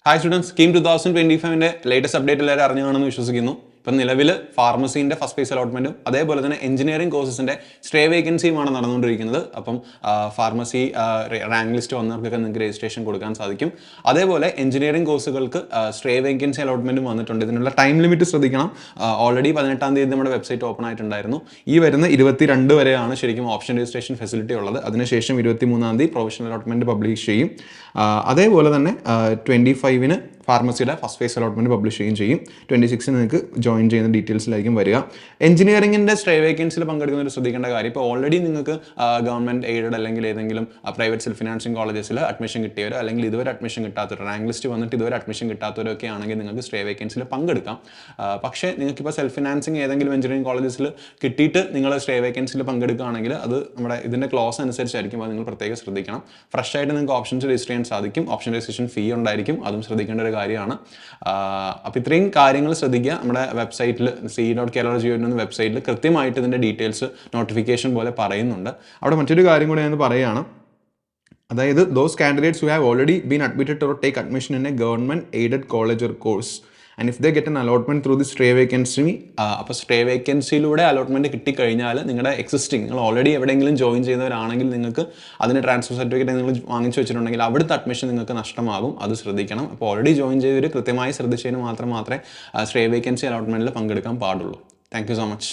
Hi students, scheme 2025-ന്റെ latest update എല്ലാവരും അറിഞ്ഞാണെന്ന് വിശ്വസിക്കുന്നു. ഇപ്പം നിലവിൽ ഫാർമസീൻ്റെ ഫസ്റ്റ് ഫേസ് അലോട്ട്മെൻറ്റും അതേപോലെ തന്നെ എഞ്ചിനീയറിംഗ് കോഴ്സസിൻ്റെ സ്റ്റേ വേക്കൻസിയുമാണ് നടന്നുകൊണ്ടിരിക്കുന്നത്. അപ്പം ഫാർമസി റാങ്ക് ലിസ്റ്റ് വന്നവർക്കൊക്കെ നിങ്ങൾക്ക് രജിസ്ട്രേഷൻ കൊടുക്കാൻ സാധിക്കും. അതേപോലെ എഞ്ചിനീയറിംഗ് കോഴ്സുകൾക്ക് സ്റ്റേ വേക്കൻസി അലോട്ട്മെൻറ്റും വന്നിട്ടുണ്ട്. ഇതിനുള്ള ടൈം ലിമിറ്റ് ശ്രദ്ധിക്കണം. ഓൾറെഡി 18-ാം തീയതി നമ്മുടെ വെബ്സൈറ്റ് ഓപ്പൺ ആയിട്ടുണ്ടായിരുന്നു. ഈ വരുന്ന 22 വരെയാണ് ശരിക്കും ഓപ്ഷൻ രജിസ്ട്രേഷൻ ഫെസിലിറ്റി ഉള്ളത്. അതിനുശേഷം 23-ാം തീയതി പ്രൊവിഷണൽ അലോട്ട്മെൻറ്റ് പബ്ലിഷ് ചെയ്യും. അതേപോലെ തന്നെ 25-ന് ഫാർമസിയുടെ ഫസ്റ്റ് ഫേസ് അലോട്ട്മെൻറ്റ് പബ്ലിഷ് ചെയ്യുകയും ചെയ്യും. 26-ന് നിങ്ങൾക്ക് ജോയിൻ ചെയ്യുന്ന ഡീറ്റെയിൽസിലായിരിക്കും വരിക. എഞ്ചിനീയറിംഗിൻ്റെ സ്റ്റേ വേക്കൻസിയിൽ പങ്കെടുക്കുന്നവർ ശ്രദ്ധിക്കേണ്ട കാര്യം, ഇപ്പോൾ ഓൾറെഡി നിങ്ങൾക്ക് ഗവൺമെൻറ് എയ്ഡഡ് അല്ലെങ്കിൽ ഏതെങ്കിലും പ്രൈവറ്റ് സെൽഫ് ഫിനാൻസിങ് കോളേജസിൽ അഡ്മിഷൻ കിട്ടിയവരോ അല്ലെങ്കിൽ ഇതുവരെ അഡ്മിഷൻ കിട്ടാത്തവരോ, റാങ്ക് ലിസ്റ്റ് വന്നിട്ട് ഇതുവരെ അഡ്മിഷൻ കിട്ടാത്തവരൊക്കെ ആണെങ്കിൽ നിങ്ങൾക്ക് സ്റ്റേ വേക്കൻസിയിൽ പങ്കെടുക്കാം. പക്ഷേ നിങ്ങൾക്കിപ്പോൾ സെൽഫ് ഫിനാൻസിങ് ഏതെങ്കിലും എഞ്ചിനീയറിംഗ് കോളേജസിൽ കിട്ടിയിട്ട് നിങ്ങൾ സ്റ്റേ വേക്കൻസിയിൽ പങ്കെടുക്കുകയാണെങ്കിൽ അത് നമ്മുടെ ഇതിൻ്റെ ക്ലോസ് അനുസരിച്ചായിരിക്കും. അത് നിങ്ങൾ പ്രത്യേകം ശ്രദ്ധിക്കണം. ഫ്രഷ് ആയിട്ട് നിങ്ങൾക്ക് ഓപ്ഷൻസ് രജിസ്റ്റർ ചെയ്യാൻ സാധിക്കും. ഓപ്ഷൻ രജിസ്ട്രേഷൻ ഫീ ഉണ്ടായിരിക്കും, അതും ശ്രദ്ധിക്കേണ്ട ഒരു കാര്യമാണ്. അപ്പോൾ ഇത്രയും കാര്യങ്ങൾ ശ്രദ്ധിക്കുക. നമ്മുടെ വെബ്സൈറ്റിൽ ce.kerala.gov എന്ന വെബ്സൈറ്റിൽ കൃത്യമായിട്ട് ഇതിൻ്റെ ഡീറ്റെയിൽസ് നോട്ടിഫിക്കേഷൻ പോലെ പറയുന്നുണ്ട്. അവിടെ മറ്റൊരു കാര്യം കൂടി ഞാൻ പറയുകയാണ്. അതായത് those candidates who have already been admitted or take admission in a government aided college or course and if they get an allotment through the stray vacancy, അപ്പോൾ സ്റ്റേ വേക്കൻസിയിലൂടെ അലോട്ട്മെൻറ്റ് കിട്ടിക്കഴിഞ്ഞാൽ നിങ്ങളുടെ നിങ്ങൾ ഓൾറെഡി എവിടെയെങ്കിലും ജോയിൻ ചെയ്യുന്നവരാണെങ്കിൽ നിങ്ങൾക്ക് അതിന് transfer certificate നിങ്ങൾ വാങ്ങിച്ചു വെച്ചിട്ടുണ്ടെങ്കിൽ അവിടുത്തെ അഡ്മിഷൻ നിങ്ങൾക്ക് നഷ്ടമാകും. അത് ശ്രദ്ധിക്കണം. അപ്പോൾ ഓൾറെഡി ജോയിൻ ചെയ്തവർ കൃത്യമായി ശ്രദ്ധിച്ചതിന് മാത്രമേ സ്റ്റേ വേക്കൻസി അലോട്ട്മെൻറ്റിൽ പങ്കെടുക്കാൻ പാടുള്ളൂ. Thank you so much.